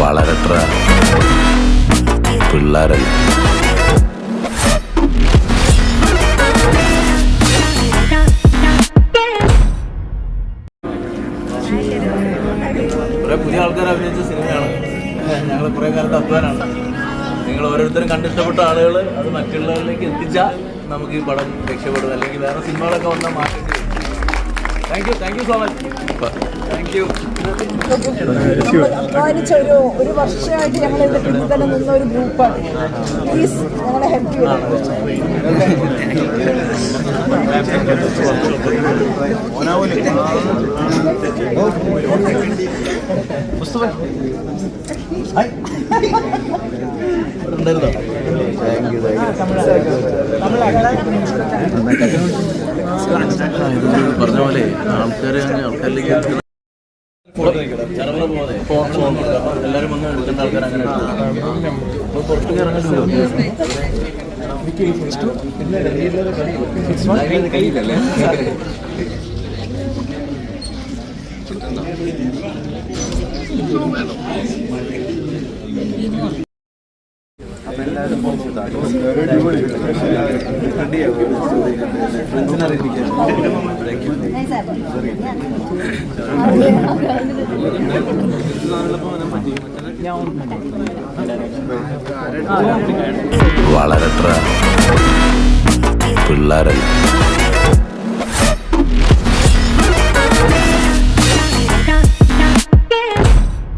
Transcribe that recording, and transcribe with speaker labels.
Speaker 1: വളരട്ര പിള്ളേരല്ല.
Speaker 2: കുറെ പുതിയ ആൾക്കാർ അഭിനയിച്ച സിനിമയാണ്. ഞങ്ങൾ കുറെ കാലത്ത് അധ്വാനാണ്. നിങ്ങൾ ഓരോരുത്തരും കണ്ടിഷ്ടപ്പെട്ട ആളുകൾ അത് മറ്റുള്ളവരിലേക്ക് എത്തിച്ചാൽ നമുക്ക് ഈ പടം രക്ഷപ്പെടും. അല്ലെങ്കിൽ വേറെ സിനിമകളൊക്കെ വന്നാൽ മാറ്റേണ്ടി വരും. Thank you so much. Thank you.
Speaker 3: അധ്വാനിച്ച ഒരു വർഷമായിട്ട് ഞങ്ങൾ ഇവിടെ പിന്നിൽ തന്നെ നിന്ന ഒരു ഗ്രൂപ്പാണ്. പ്ലീസ് ഞങ്ങളെ ഹെൽപ്പ് ചെയ്യണം.
Speaker 2: പറഞ്ഞ പോലെ ആൾക്കാരിലേക്ക് എല്ലാവരും വന്ന് എടുക്കേണ്ട ആൾക്കാർ അങ്ങനെ പുറത്തേക്ക് ഇറങ്ങേണ്ടി കഴിയില്ലല്ലേ.
Speaker 1: വളരട്ര പിള്ളേരല്ല.